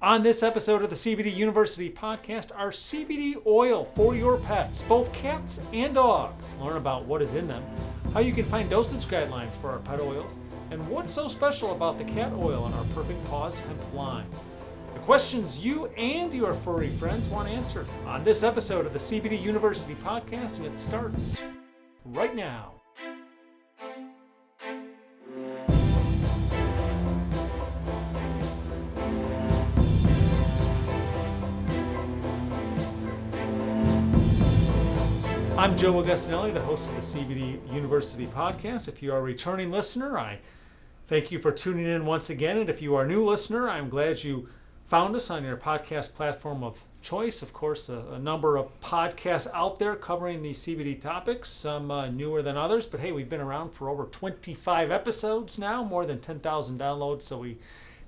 On this episode of the CBD University podcast, our CBD oil for your pets, both cats and dogs. Learn about what is in them, how you can find dosage guidelines for our pet oils, and what's so special about the cat oil in our Perfect Paws Hemp line. The questions you and your furry friends want answered on this episode of the CBD University podcast, and it starts right now. I'm Joe Augustinelli, the host of the CBD University podcast. If you are a returning listener, I thank you for tuning in once again. And if you are a new listener, I'm glad you found us on your podcast platform of choice. Of course, a number of podcasts out there covering the CBD topics, some newer than others. But hey, we've been around for over 25 episodes now, more than 10,000 downloads. So we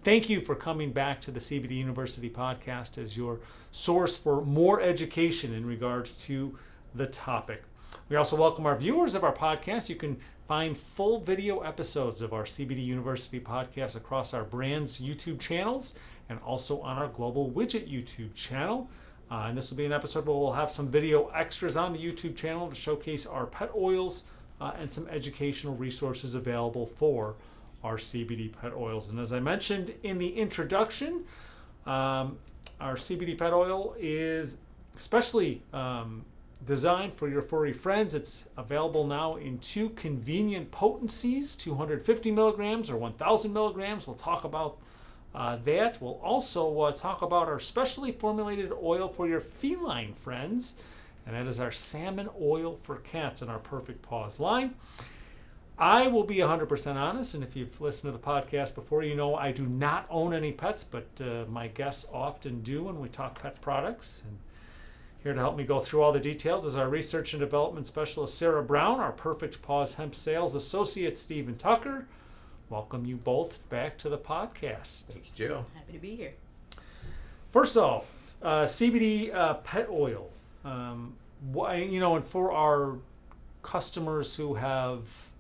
thank you for coming back to the CBD University podcast as your source for more education in regards to the topic. We also welcome our viewers of our podcast. You can find full video episodes of our CBD University podcast across our brand's YouTube channels and also on our Global Widget YouTube channel. And this will be an episode where we'll have some video extras on the YouTube channel to showcase our pet oils and some educational resources available for our CBD pet oils. And as I mentioned in the introduction, our CBD pet oil is especially designed for your furry friends. It's available now in two convenient potencies, 250 milligrams or 1,000 milligrams. We'll talk about that. We'll also talk about our specially formulated oil for your feline friends, and that is our salmon oil for cats in our Perfect Paws line. I will be 100% honest, and if you've listened to the podcast before, you know I do not own any pets, but my guests often do when we talk pet products. And here to help me go through all the details is our Research and Development Specialist, Sarah Brown, our Perfect Paws Hemp Sales Associate, Stephen Tucker. Welcome you both back to the podcast. Thank you, Joe. Happy to be here. First off, CBD Pet Oil. And for our customers who have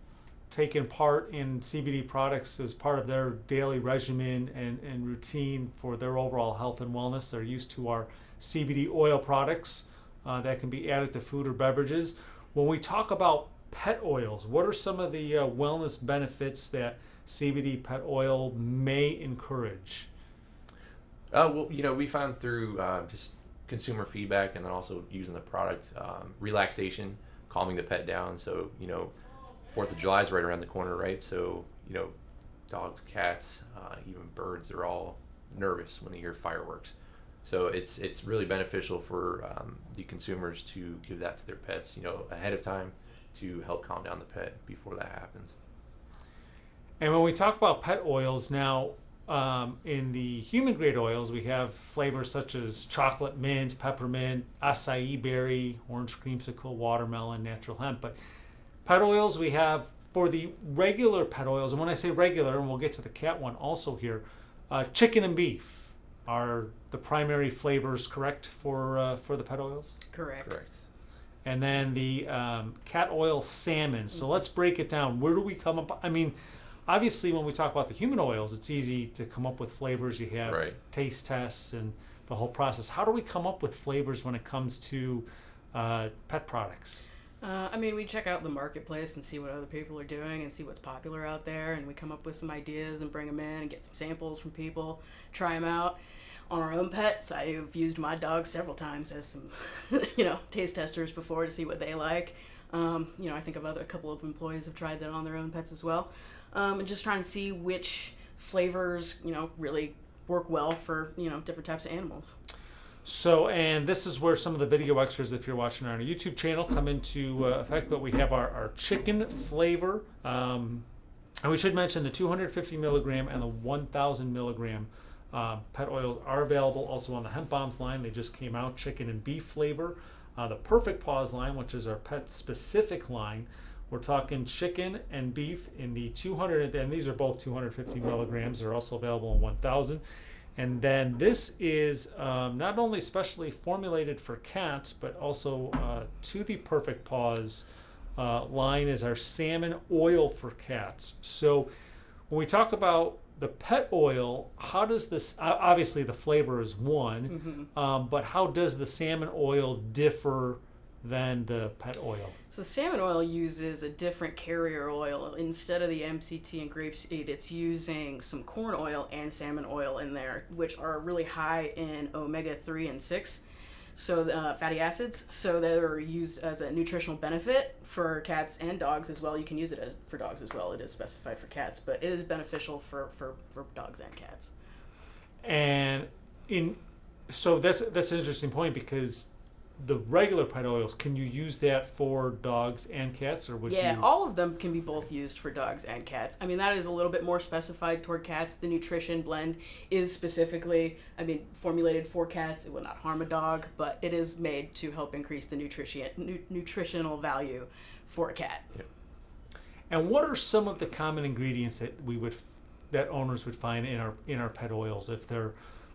taken part in CBD products as part of their daily regimen and routine for their overall health and wellness, they're used to our CBD oil products that can be added to food or beverages. When we talk about pet oils, what are some of the wellness benefits that CBD pet oil may encourage? We found through just consumer feedback and then also using the product, relaxation, calming the pet down. So, 4th of July is right around the corner, right? So, dogs, cats, even birds, they're all nervous when they hear fireworks. So it's really beneficial for the consumers to give that to their pets, ahead of time to help calm down the pet before that happens. And when we talk about pet oils now, in the human grade oils, we have flavors such as chocolate mint, peppermint, acai berry, orange creamsicle, watermelon, natural hemp. But pet oils we have for the regular pet oils, and when I say regular, and we'll get to the cat one also here, chicken and beef are the primary flavors, correct, for the pet oils? Correct. And then the cat oil salmon. So let's break it down. Where do we come up? I mean, obviously when we talk about the human oils, it's easy to come up with flavors. You have taste tests and the whole process. How do we come up with flavors when it comes to pet products? We check out the marketplace and see what other people are doing and see what's popular out there, and we come up with some ideas and bring them in and get some samples from people, try them out. On our own pets, I've used my dogs several times as some, taste testers before to see what they like. I think a couple of employees have tried that on their own pets as well. And just trying to see which flavors, really work well for, different types of animals. So, and this is where some of the video extras, if you're watching on our YouTube channel, come into effect. But we have our chicken flavor. And we should mention the 250 milligram and the 1,000 milligram pet oils are available also on the Hemp Bombs line. They just came out, chicken and beef flavor. The Perfect Paws line, which is our pet specific line, we're talking chicken and beef in the 200, and these are both 250 milligrams. They're also available in 1,000. And then this is not only specially formulated for cats, but also to the Perfect Paws line is our salmon oil for cats. So when we talk about the pet oil, how does this, obviously the flavor is one, but how does the salmon oil differ than the pet oil? So the salmon oil uses a different carrier oil. Instead of the MCT and grapeseed, it's using some corn oil and salmon oil in there, which are really high in omega-3 and 6, so fatty acids. So they're used as a nutritional benefit for cats and dogs as well. You can use it for dogs as well. It is specified for cats, but it is beneficial for dogs and cats. And so that's an interesting point, because the regular pet oils, can you use that for dogs and cats, or would you? All of them can be both used for dogs and cats. I mean, that is a little bit more specified toward cats. The nutrition blend is specifically, formulated for cats. It will not harm a dog, but it is made to help increase the nutritional value for a cat. Yep. And what are some of the common ingredients that owners would find in our pet oils, if they're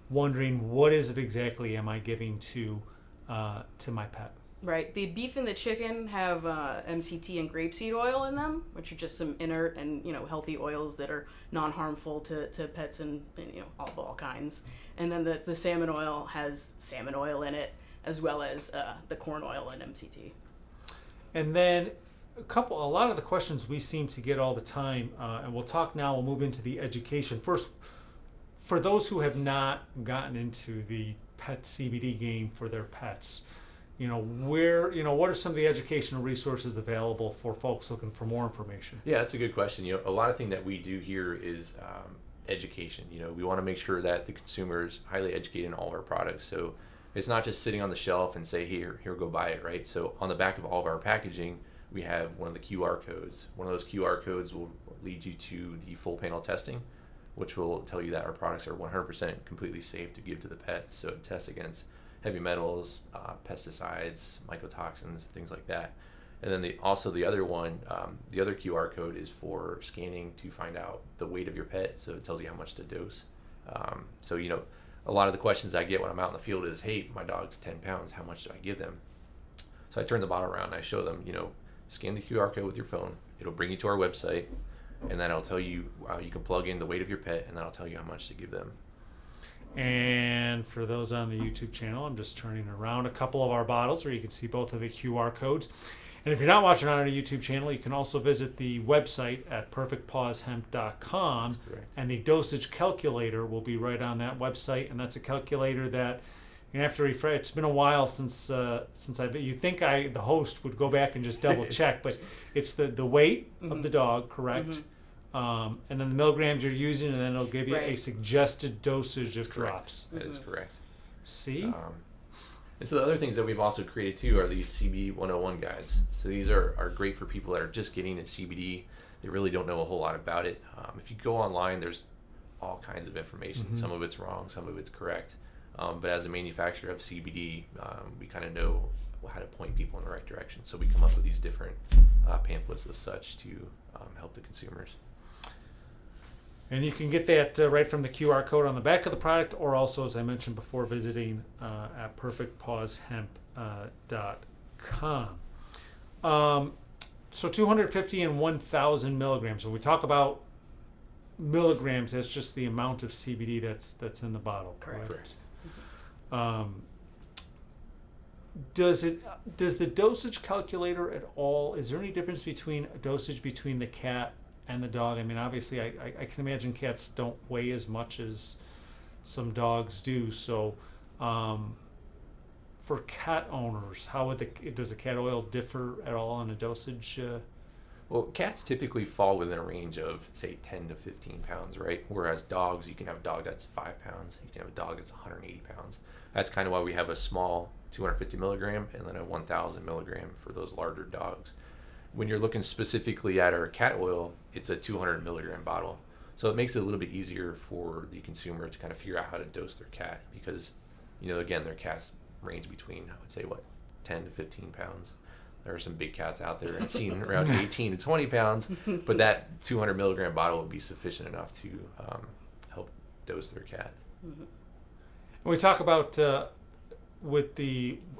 wondering, what is it exactly am I giving to my pet? Right. The beef and the chicken have MCT and grapeseed oil in them, which are just some inert and healthy oils that are non-harmful to pets and of all kinds. And then the salmon oil has salmon oil in it, as well as the corn oil and MCT. And then a lot of the questions we seem to get all the time, and we'll move into the education. First, for those who have not gotten into the pet CBD game for their pets, what are some of the educational resources available for folks looking for more information? Yeah, that's a good question. A lot of thing that we do here is education. We want to make sure that the consumer is highly educated in all of our products. So it's not just sitting on the shelf and say, here, go buy it, right? So on the back of all of our packaging, we have one of the QR codes. One of those QR codes will lead you to the full panel testing, which will tell you that our products are 100% completely safe to give to the pets. So it tests against heavy metals, pesticides, mycotoxins, things like that. And then the other one, the other QR code is for scanning to find out the weight of your pet. So it tells you how much to dose. So a lot of the questions I get when I'm out in the field is, hey, my dog's 10 pounds. How much do I give them? So I turn the bottle around and I show them, scan the QR code with your phone. It'll bring you to our website. And then I'll tell you, you can plug in the weight of your pet, and then I'll tell you how much to give them. And for those on the YouTube channel, I'm just turning around a couple of our bottles where you can see both of the QR codes. And if you're not watching on our YouTube channel, you can also visit the website at perfectpawshemp.com. And the Dosage Calculator will be right on that website. And that's a calculator that you have to refresh. It's been a while since you think the host would go back and just double check, but it's the weight of the dog, correct? And then the milligrams you're using, and then it'll give you a suggested dosage of drops. That is correct. See? And so the other things that we've also created too are these CBD 101 guides. So these are great for people that are just getting into CBD. They really don't know a whole lot about it. If you go online, there's all kinds of information. Some of it's wrong, some of it's correct. But as a manufacturer of CBD, we kind of know how to point people in the right direction. So we come up with these different pamphlets of such to help the consumers. And you can get that right from the QR code on the back of the product, or also, as I mentioned before, visiting at perfectpawshemp.com. So 250 and 1,000 milligrams. When we talk about milligrams, that's just the amount of CBD that's in the bottle, correct? Does the dosage calculator at all, is there any difference between dosage between the cat and the dog? Obviously I can imagine cats don't weigh as much as some dogs do, so for cat owners, does the cat oil differ at all in a dosage? Well, cats typically fall within a range of, say, 10 to 15 pounds, right? Whereas dogs, you can have a dog that's 5 pounds, you can have a dog that's 180 pounds. That's kind of why we have a small 250 milligram and then a 1,000 milligram for those larger dogs. When you're looking specifically at our cat oil, it's a 200 milligram bottle. So it makes it a little bit easier for the consumer to kind of figure out how to dose their cat because, again, their cats range between, I would say, 10 to 15 pounds. There are some big cats out there I've seen around 18 to 20 pounds, but that 200 milligram bottle would be sufficient enough to help dose their cat. When we talk about with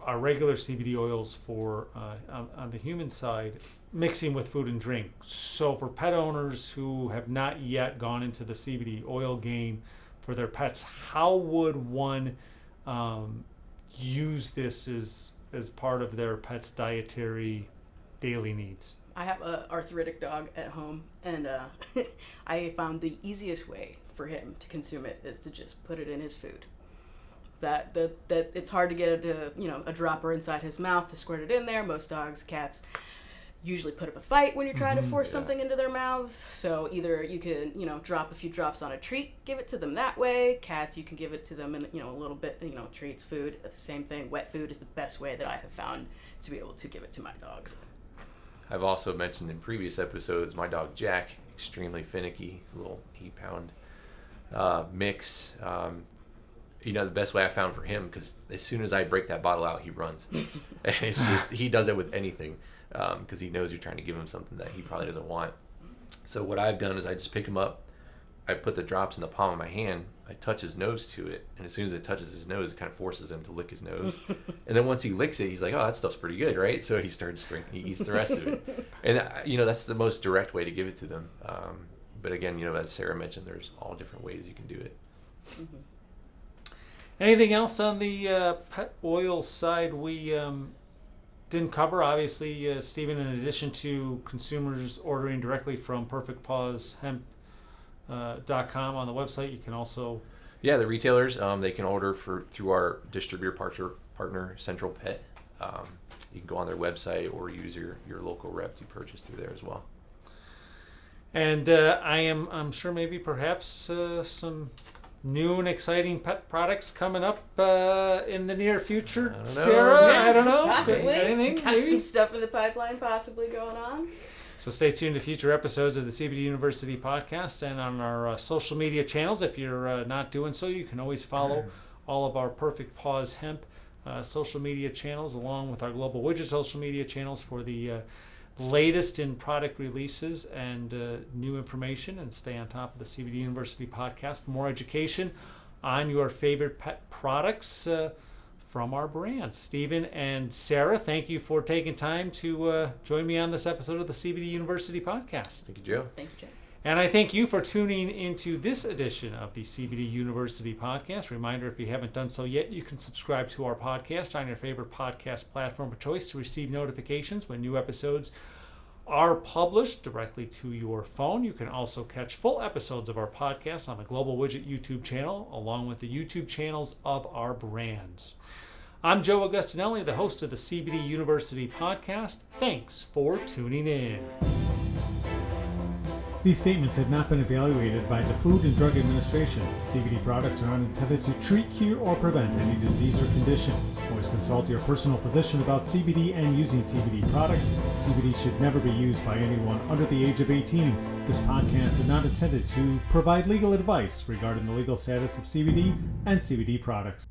our regular CBD oils for on the human side, mixing with food and drink. So for pet owners who have not yet gone into the CBD oil game for their pets, how would one use this as part of their pet's dietary daily needs? I have an arthritic dog at home, and I found the easiest way for him to consume it is to just put it in his food. That it's hard to get a dropper inside his mouth to squirt it in there. Most dogs, cats usually put up a fight when you're trying to force something into their mouths. So either you can, drop a few drops on a treat, give it to them that way. Cats, you can give it to them in, a little bit, treats, food. The same thing. Wet food is the best way that I have found to be able to give it to my dogs. I've also mentioned in previous episodes my dog Jack, extremely finicky. He's a little 8-pound mix. The best way I found for him, because as soon as I break that bottle out, he runs. And it's just, he does it with anything, because he knows you're trying to give him something that he probably doesn't want. So what I've done is I just pick him up, I put the drops in the palm of my hand, I touch his nose to it, and as soon as it touches his nose, it kind of forces him to lick his nose. And then once he licks it, he's like, oh, that stuff's pretty good, right? So he starts drinking, he eats the rest of it. And, that's the most direct way to give it to them. But again, as Sarah mentioned, there's all different ways you can do it. Mm-hmm. Anything else on the pet oil side we didn't cover? Obviously, Stephen, in addition to consumers ordering directly from Perfect Paws Hemp, .com on the website, you can also the retailers they can order through our distributor partner Central Pet. You can go on their website or use your local rep to purchase through there as well. And I'm sure maybe perhaps some new and exciting pet products coming up in the near future. Sarah, Yeah, I don't know. Possibly. Anything? Got Maybe? some stuff in the pipeline possibly going on. So stay tuned to future episodes of the CBD University podcast and on our social media channels. If you're not doing so, you can always follow all of our Perfect Paws Hemp social media channels, along with our Global Widget social media channels for the latest in product releases and new information, and stay on top of the CBD University podcast for more education on your favorite pet products from our brands. Stephen and Sarah, thank you for taking time to join me on this episode of the CBD University podcast. Thank you, Joe. Thank you, Jay. And I thank you for tuning into this edition of the CBD University podcast. Reminder, if you haven't done so yet, you can subscribe to our podcast on your favorite podcast platform of choice to receive notifications when new episodes are published directly to your phone. You can also catch full episodes of our podcast on the Global Widget YouTube channel, along with the YouTube channels of our brands. I'm Joe Augustinelli, the host of the CBD University podcast. Thanks for tuning in. These statements have not been evaluated by the Food and Drug Administration. CBD products are not intended to treat, cure, or prevent any disease or condition. Always consult your personal physician about CBD and using CBD products. CBD should never be used by anyone under the age of 18. This podcast is not intended to provide legal advice regarding the legal status of CBD and CBD products.